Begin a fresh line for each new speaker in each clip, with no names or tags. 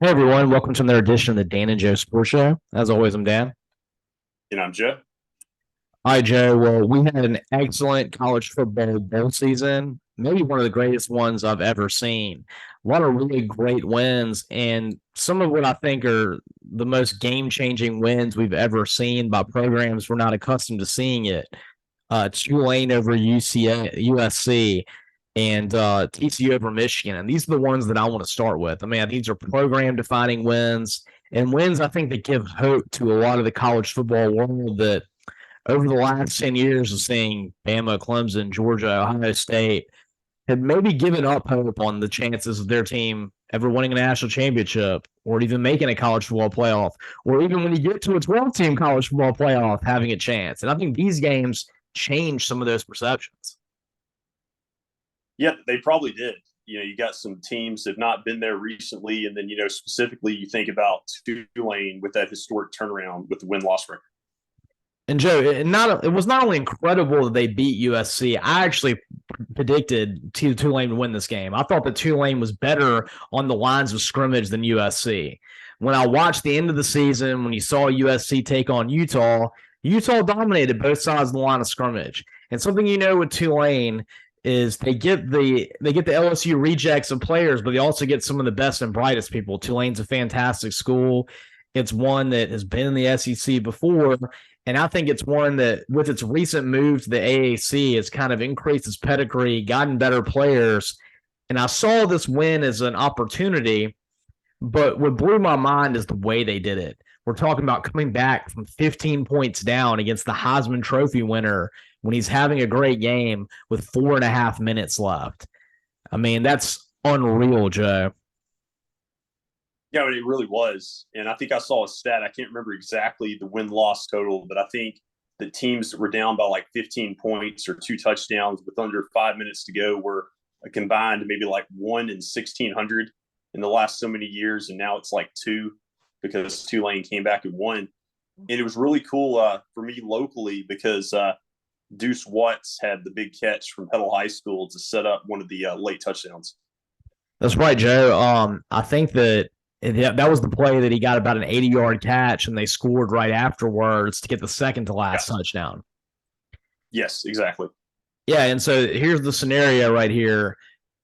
Hey everyone, welcome to another edition of the Dan and Joe Sports Show. As always, I'm Dan.
And I'm Joe.
All right, Joe. Well, we had an excellent college football bowl season, maybe one of the greatest ones I've ever seen. A lot of really great wins, and some of what I think are the most game-changing wins we've ever seen by programs we're not accustomed to seeing it. Tulane over USC and TCU over Michigan. And these are the ones that I want to start with. I mean, these are program defining wins and wins I think that give hope to a lot of the college football world that over the last 10 years of seeing Bama, Clemson, Georgia, Ohio State had maybe given up hope on the chances of their team ever winning a national championship or even making a college football playoff, or even when you get to a 12-team college football playoff, having a chance. And I think these games change some of those perceptions.
Yeah, they probably did. You got some teams that have not been there recently, and then specifically you think about Tulane with that historic turnaround with the win-loss record.
And Joe, it was not only incredible that they beat USC. I actually predicted Tulane to win this game. I thought that Tulane was better on the lines of scrimmage than USC. When I watched the end of the season, when you saw USC take on Utah, Utah dominated both sides of the line of scrimmage. And something with Tulane is they get the LSU rejects of players, but they also get some of the best and brightest people. Tulane's a fantastic school. It's one that has been in the SEC before, and I think it's one that, with its recent move to the AAC, has kind of increased its pedigree, gotten better players. And I saw this win as an opportunity, but what blew my mind is the way they did it. We're talking about coming back from 15 points down against the Heisman Trophy winner when he's having a great game with 4.5 minutes left. I mean, that's unreal, Joe.
Yeah, it really was. And I think I saw a stat. I can't remember exactly the win-loss total, but I think the teams that were down by like 15 points or 2 touchdowns with under 5 minutes to go were combined maybe like 1 in 1,600 in the last so many years. And now it's like 2 because Tulane came back and won. And it was really cool for me locally because Deuce Watts had the big catch from Petal High School to set up one of the late touchdowns.
That's right, Joe. I think that was the play that he got about an 80-yard catch, and they scored right afterwards to get the second to last touchdown.
Yes, exactly.
Yeah, and so here's the scenario right here.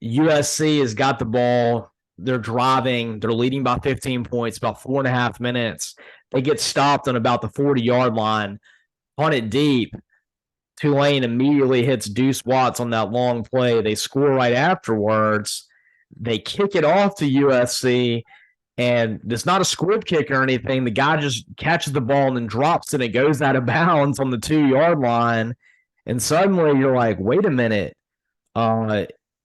USC has got the ball. They're driving. They're leading by 15 points, about 4.5 minutes. They get stopped on about the 40-yard line, punt it deep. Tulane immediately hits Deuce Watts on that long play. They score right afterwards. They kick it off to USC, and it's not a squib kick or anything. The guy just catches the ball and then drops it. It goes out of bounds on the 2-yard line. And suddenly you're like, wait a minute.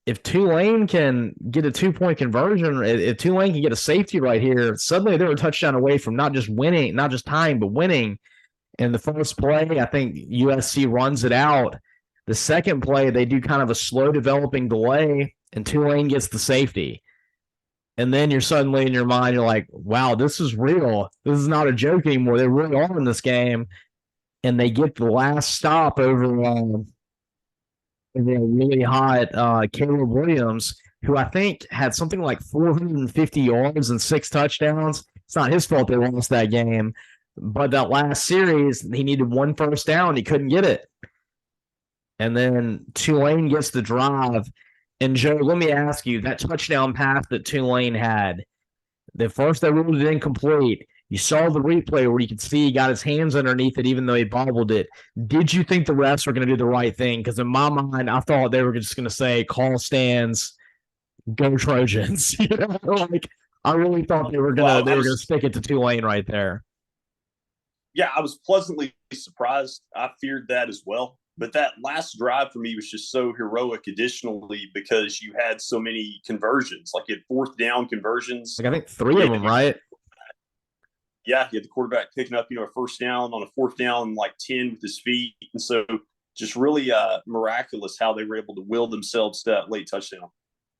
If Tulane can get a 2-point conversion, if Tulane can get a safety right here, suddenly they're a touchdown away from not just winning, not just tying, but winning. And the first play, I think USC runs it out. The second play, they do kind of a slow developing delay, and Tulane gets the safety. And then you're suddenly in your mind, you're like, wow, this is real. This is not a joke anymore. They really are in this game. And they get the last stop over the really hot Caleb Williams, who I think had something like 450 yards and 6 touchdowns. It's not his fault they lost that game. But that last series, he needed 1 first down. He couldn't get it. And then Tulane gets the drive. And, Joe, let me ask you, that touchdown pass that Tulane had, the first they ruled it incomplete. You saw the replay where you could see he got his hands underneath it even though he bobbled it. Did you think the refs were going to do the right thing? Because in my mind, I thought they were just going to say, call stands, go Trojans. I really thought they were going to stick it to Tulane right there.
Yeah, I was pleasantly surprised. I feared that as well. But that last drive for me was just so heroic additionally because you had so many conversions. Like you had 4th down conversions.
Like I think 3 of them, right?
Yeah, you had the quarterback picking up, a first down on a 4th down, like 10 with his feet. And so just really miraculous how they were able to will themselves to that late touchdown.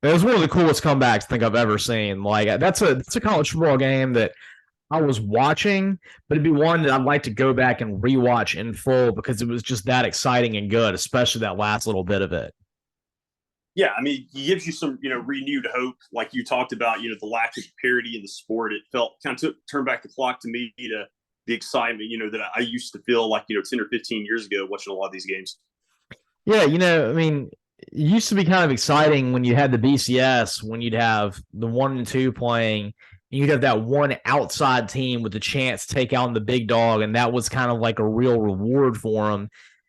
It was one of the coolest comebacks I think I've ever seen. Like that's a college football game that I was watching, but it'd be one that I'd like to go back and rewatch in full because it was just that exciting and good, especially that last little bit of it.
Yeah, I mean, it gives you some, renewed hope. Like you talked about, the lack of parity in the sport. It felt kind of turned back the clock to me to the excitement, that I used to feel like, 10 or 15 years ago watching a lot of these games.
Yeah, I mean, it used to be kind of exciting when you had the BCS, when you'd have the 1 and 2 playing, and you'd have that one outside team with the chance to take on the big dog, and that was kind of like a real reward for them.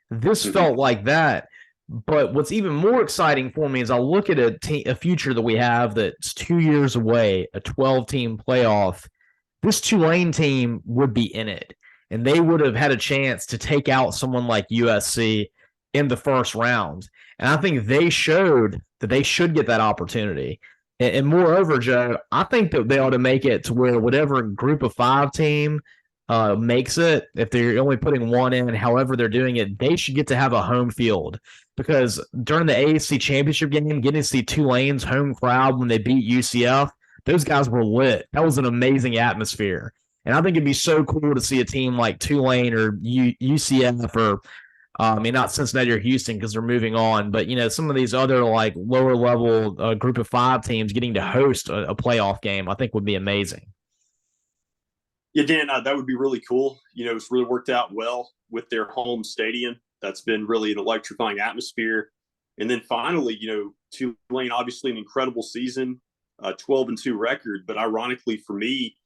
This felt like that. But what's even more exciting for me is I look at a future that we have that's 2 years away, a 12-team playoff. This Tulane team would be in it, and they would have had a chance to take out someone like USC in the first round. And I think they showed that they should get that opportunity. And moreover, Joe, I think that they ought to make it to where whatever group of 5 team makes it, if they're only putting one in, however they're doing it, they should get to have a home field. Because during the AAC championship game, getting to see Tulane's home crowd when they beat UCF, those guys were lit. That was an amazing atmosphere. And I think it'd be so cool to see a team like Tulane or UCF or not Cincinnati or Houston because they're moving on, but some of these other like lower level group of 5 teams getting to host a playoff game, I think would be amazing.
Yeah, Dan, that would be really cool. It's really worked out well with their home stadium. That's been really an electrifying atmosphere. And then finally, Tulane, obviously an incredible season, 12-2 record. But ironically for me,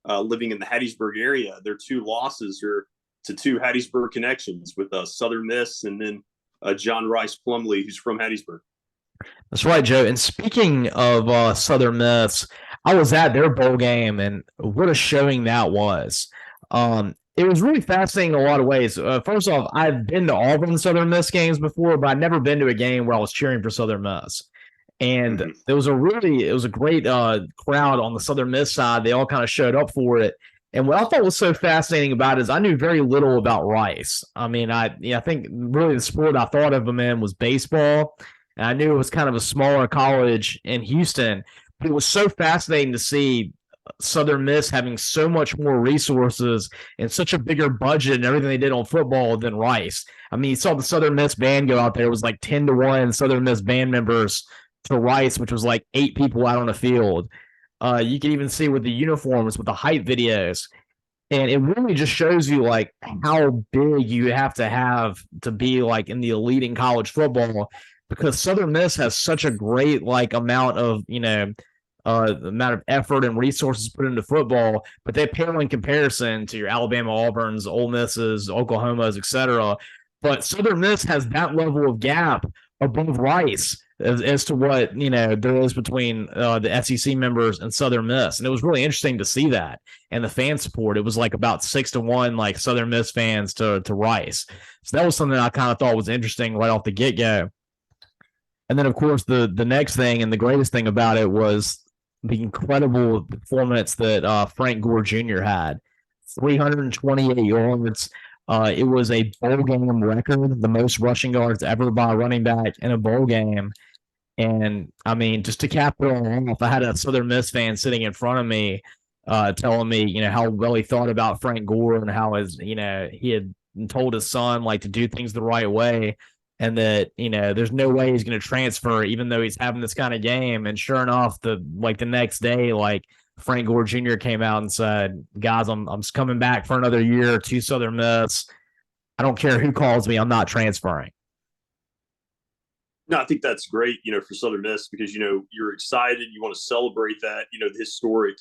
living in the Hattiesburg area, their 2 losses are to 2 Hattiesburg connections with Southern Miss and then John Rice Plumlee, who's from Hattiesburg.
That's right, Joe. And speaking of Southern Miss, I was at their bowl game, and what a showing that was. It was really fascinating in a lot of ways. First off, I've been to all of the Southern Miss games before, but I'd never been to a game where I was cheering for Southern Miss. And it was a great crowd on the Southern Miss side. They all kind of showed up for it. And what I thought was so fascinating about it is I knew very little about Rice. I mean, I think really the sport I thought of him in was baseball. And I knew it was kind of a smaller college in Houston. But it was so fascinating to see Southern Miss having so much more resources and such a bigger budget and everything they did on football than Rice. I mean, you saw the Southern Miss band go out there. It was like 10-1 Southern Miss band members to Rice, which was like 8 people out on the field. You can even see with the uniforms, with the hype videos. And it really just shows you like how big you have to be like in the elite in college football, because Southern Miss has such a great like amount of, amount of effort and resources put into football, but they pale in comparison to your Alabama, Auburns, Ole Misses, Oklahomas, etc. But Southern Miss has that level of gap above Rice as to what there is between the SEC members and Southern Miss, and it was really interesting to see that. And the fan support, it was like about 6-1, like Southern Miss fans to Rice. So that was something I kind of thought was interesting right off the get go. And then of course the next thing and the greatest thing about it was the incredible performance that Frank Gore Jr. had. 328 yards. It was a bowl game record, the most rushing yards ever by a running back in a bowl game. And I mean, just to cap it all off, I had a Southern Miss fan sitting in front of me, telling me, how well he thought about Frank Gore and how he had told his son like to do things the right way, and that there's no way he's going to transfer even though he's having this kind of game. And sure enough, the next day, like Frank Gore Jr. came out and said, "Guys, I'm coming back for another year to Southern Miss. I don't care who calls me, I'm not transferring."
No, I think that's great, for Southern Miss because, you're excited. You want to celebrate that, the historic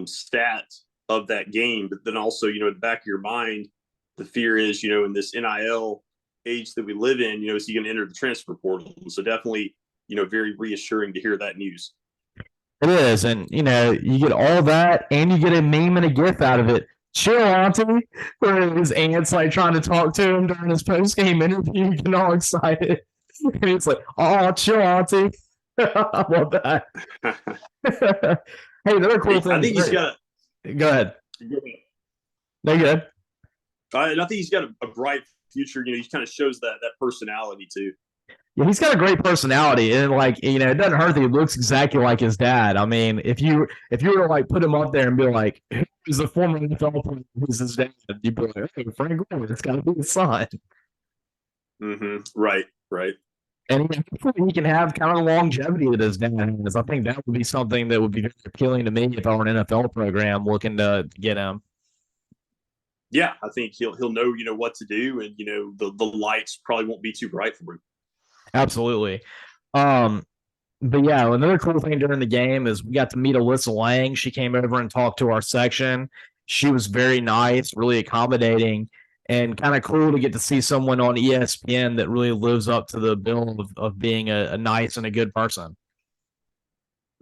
stat of that game. But then also, in the back of your mind, the fear is, in this NIL age that we live in, is he going to enter the transfer portal? So definitely, very reassuring to hear that news.
It is. And, you get all that and you get a meme and a gif out of it. Chill, Auntie, where his aunt's like trying to talk to him during his post-game interview, getting all excited. And he's like, "Oh, chill, Auntie." I love that. Hey, another cool thing.
I think he's got
Go ahead. No, good.
I think he's got a bright future. He kind of shows that personality too.
Yeah, he's got a great personality, and it doesn't hurt that he looks exactly like his dad. I mean, if you were to like put him up there and be like, "Who's the former NFL player? Who's his dad?" You'd be like, "Hey, Frank Gore, it's got to be his son."
Mm-hmm. Right.
And hopefully he can have kind of the longevity that his dad has. I think that would be something that would be very appealing to me if I were an NFL program looking to get him.
Yeah, I think he'll know what to do, and the lights probably won't be too bright for him.
Absolutely. Um, but yeah, another cool thing during the game is we got to meet Alyssa Lang. She came over and talked to our section. She was very nice, really accommodating, and kind of cool to get to see someone on ESPN that really lives up to the bill of being a nice and a good person.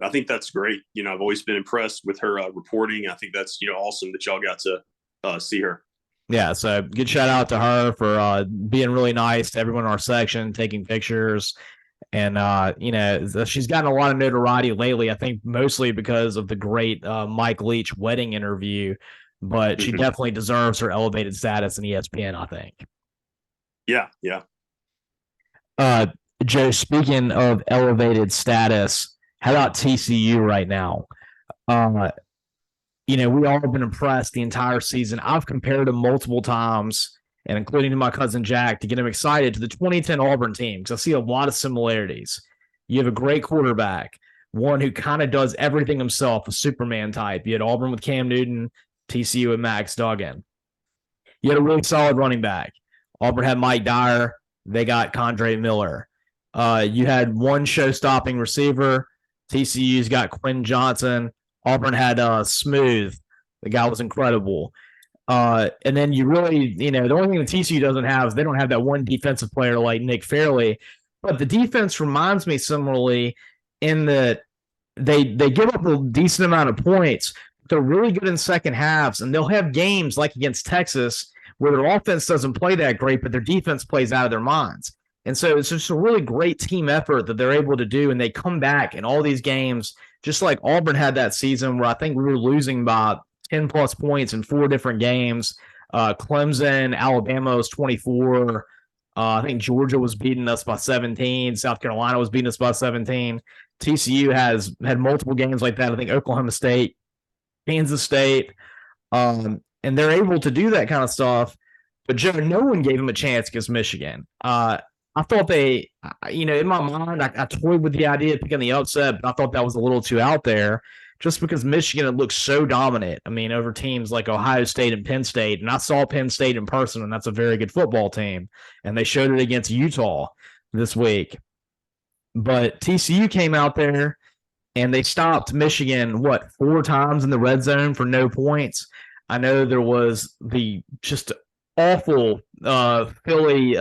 I think that's great. I've always been impressed with her reporting. I think that's awesome that y'all got to see her.
Yeah, so good shout out to her for being really nice to everyone in our section, taking pictures. And, she's gotten a lot of notoriety lately, I think mostly because of the great Mike Leach wedding interview, but she definitely deserves her elevated status in ESPN, I think.
Yeah, yeah.
Joe, speaking of elevated status, how about TCU right now? We all have been impressed the entire season. I've compared them multiple times, and including to my cousin Jack, to get him excited to the 2010 Auburn team because I see a lot of similarities. You have a great quarterback, one who kind of does everything himself, a Superman type. You had Auburn with Cam Newton, TCU with Max Duggan. You had a really solid running back. Auburn had Mike Dyer. They got Condre Miller. You had one show-stopping receiver. TCU's got Quinn Johnson. Auburn had Smooth. The guy was incredible. And then you really, the only thing that TCU doesn't have is they don't have that one defensive player like Nick Fairley. But the defense reminds me similarly in that they give up a decent amount of points. They're really good in second halves, and they'll have games like against Texas where their offense doesn't play that great, but their defense plays out of their minds. And so it's just a really great team effort that they're able to do, and they come back in all these games, just like Auburn had that season where I think we were losing by 10 plus points in 4 different games. Clemson, Alabama was 24. I think Georgia was beating us by 17. South Carolina was beating us by 17. TCU has had multiple games like that. I think Oklahoma State, Kansas State, and they're able to do that kind of stuff. But Joe, no one gave them a chance against Michigan. I thought they, in my mind, I toyed with the idea of picking the upset, but I thought that was a little too out there just because Michigan looked so dominant. I mean, over teams like Ohio State and Penn State. And I saw Penn State in person, and that's a very good football team. And they showed it against Utah this week. But TCU came out there and they stopped Michigan, 4 times in the red zone for no points. I know there was the just awful Philly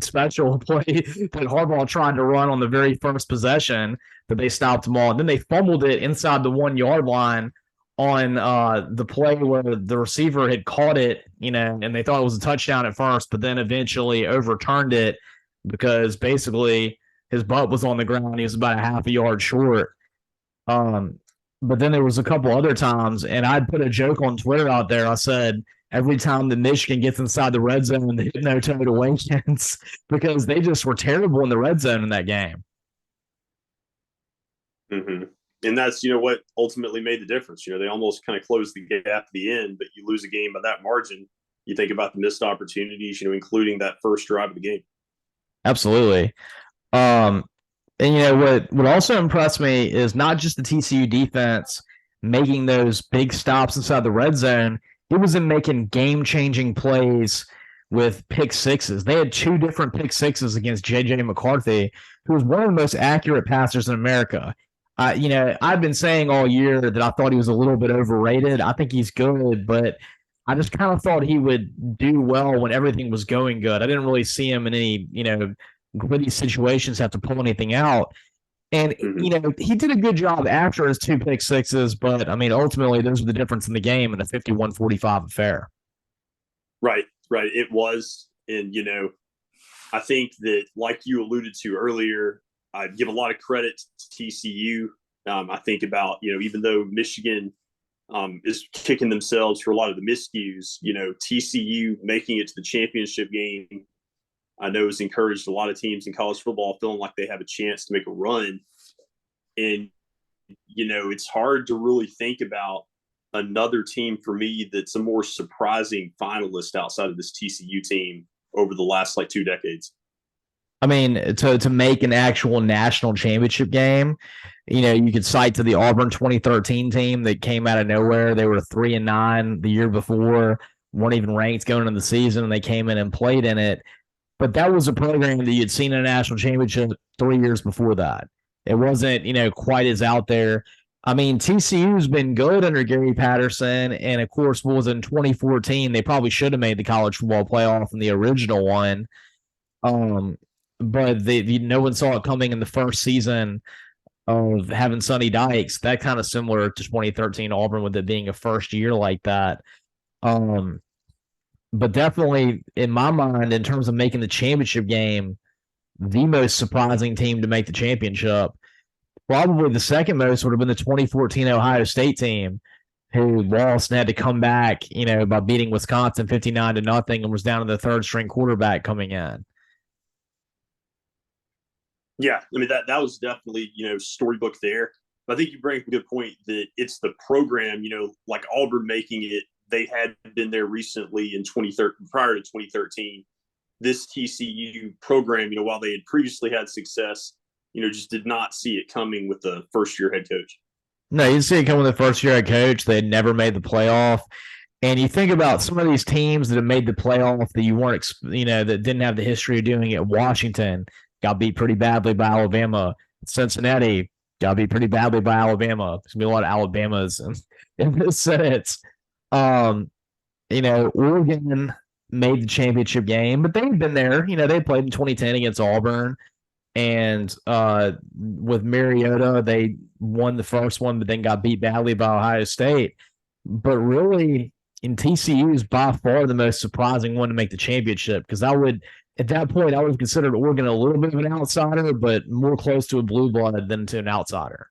special play that Harbaugh tried to run on the very first possession, but they stopped them all. And then they fumbled it inside the 1-yard line on the play where the receiver had caught it, and they thought it was a touchdown at first, but then eventually overturned it because basically his butt was on the ground. He was about a half a yard short. But then there was a couple other times, and I'd put a joke on Twitter out there. I said, every time that Michigan gets inside the red zone, they no total awakens because they just were terrible in the red zone in that game.
Mm-hmm. And that's, what ultimately made the difference. They almost kind of closed the gap at the end, but you lose a game by that margin. You think about the missed opportunities, including that first drive of the game.
Absolutely. And what also impressed me is not just the TCU defense making those big stops inside the red zone. It was in making game-changing plays with pick sixes. They had 2 different pick sixes against J.J. McCarthy, who was one of the most accurate passers in America. I've been saying all year that I thought he was a little bit overrated. I think he's good, but I just kind of thought he would do well when everything was going good. I didn't really see him in any, gritty situations have to pull anything out. And, he did a good job after his 2 pick sixes, but, ultimately those were the difference in the game in a 51-45 affair.
Right. It was. And, I think that, like you alluded to earlier, I give a lot of credit to TCU. I think about, even though Michigan is kicking themselves for a lot of the miscues, TCU making it to the championship game, I know has encouraged a lot of teams in college football feeling like they have a chance to make a run. And, it's hard to really think about another team for me that's a more surprising finalist outside of this TCU team over the last 2 decades.
I mean, to make an actual national championship game, you could cite to the Auburn 2013 team that came out of nowhere. They were 3-9 the year before, weren't even ranked going into the season, and they came in and played in it. But that was a program that you'd seen in a national championship 3 years before that. It wasn't, quite as out there. I mean, TCU's been good under Gary Patterson, and of course, what was in 2014? They probably should have made the college football playoff in the original one. But no one saw it coming in the first season of having Sonny Dykes. That kind of similar to 2013 Auburn with it being a first year like that. But definitely in my mind, in terms of making the championship game, the most surprising team to make the championship. Probably the second most would have been the 2014 Ohio State team, who lost and had to come back, by beating Wisconsin 59-0 and was down to the third string quarterback coming in.
Yeah, I mean that was definitely storybook there. But I think you bring up a good point that it's the program, like Auburn making it. They had been there recently in 2013, prior to 2013. This TCU program, while they had previously had success, just did not see it coming with the first-year head coach.
No, you see it coming with the first-year head coach. They had never made the playoff. And you think about some of these teams that have made the playoff that you weren't, that didn't have the history of doing it. Washington got beat pretty badly by Alabama. Cincinnati got beat pretty badly by Alabama. There's going to be a lot of Alabamas in this sentence. Oregon made the championship game, but they've been there. They played in 2010 against Auburn, and with Mariota, they won the first one, but then got beat badly by Ohio State. But really, in TCU is by far the most surprising one to make the championship, because at that point, I would have considered Oregon a little bit of an outsider, but more close to a blue blood than to an outsider.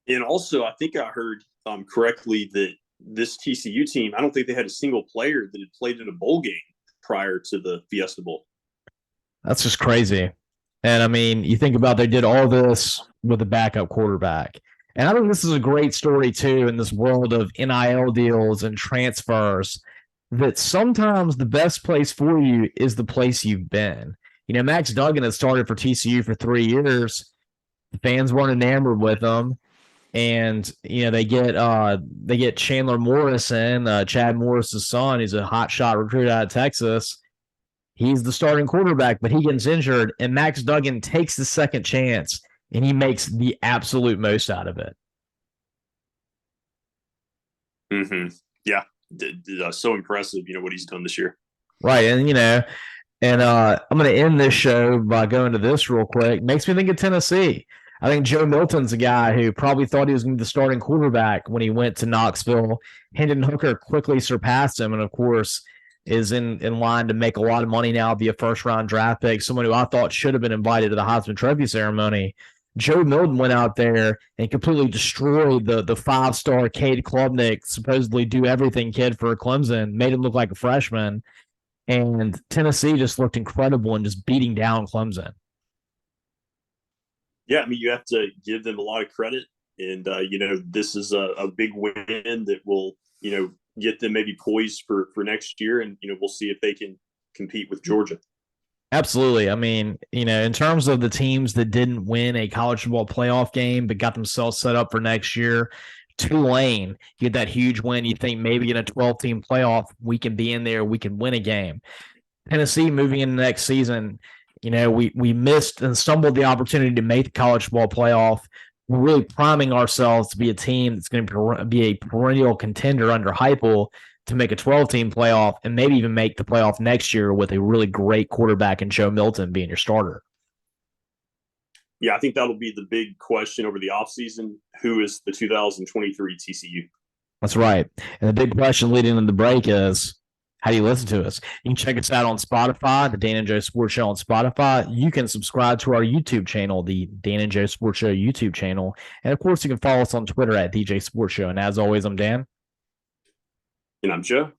And also, I think I heard correctly that this TCU team, I don't think they had a single player that had played in a bowl game prior to the Fiesta Bowl.
That's just crazy. And I mean, you think about they did all this with a backup quarterback. And I think this is a great story too in this world of NIL deals and transfers, that sometimes the best place for you is the place you've been. Max Duggan had started for TCU for 3 years. The fans weren't enamored with him. And they get Chandler Morrison, Chad Morris's son. He's a hot shot recruit out of Texas. He's the starting quarterback, but he gets injured, and Max Duggan takes the second chance, and he makes the absolute most out of it.
Mm-hmm. Yeah, so impressive. What he's done this year.
Right, and I'm going to end this show by going to this real quick. Makes me think of Tennessee. I think Joe Milton's a guy who probably thought he was going to be the starting quarterback when he went to Knoxville. Hendon Hooker quickly surpassed him, and of course is in line to make a lot of money now, be a first-round draft pick, someone who I thought should have been invited to the Heisman Trophy ceremony. Joe Milton went out there and completely destroyed the five-star Cade Klubnik, supposedly do everything kid for Clemson, made him look like a freshman, and Tennessee just looked incredible and just beating down Clemson.
Yeah, I mean, you have to give them a lot of credit. And, this is a big win that will, get them maybe poised for next year. And, we'll see if they can compete with Georgia.
Absolutely. I mean, in terms of the teams that didn't win a college football playoff game but got themselves set up for next year, Tulane, you get that huge win. You think maybe in a 12-team playoff, we can be in there, we can win a game. Tennessee moving into next season, we missed and stumbled the opportunity to make the college football playoff. We're really priming ourselves to be a team that's going to be a perennial contender under Heupel to make a 12-team playoff and maybe even make the playoff next year with a really great quarterback in Joe Milton being your starter.
Yeah, I think that'll be the big question over the offseason. Who is the 2023 TCU?
That's right. And the big question leading into the break is, how do you listen to us? You can check us out on Spotify, the Dan and Joe Sports Show on Spotify. You can subscribe to our YouTube channel, the Dan and Joe Sports Show YouTube channel. And, of course, you can follow us on Twitter at DJ Sports Show. And as always, I'm Dan.
And I'm Joe.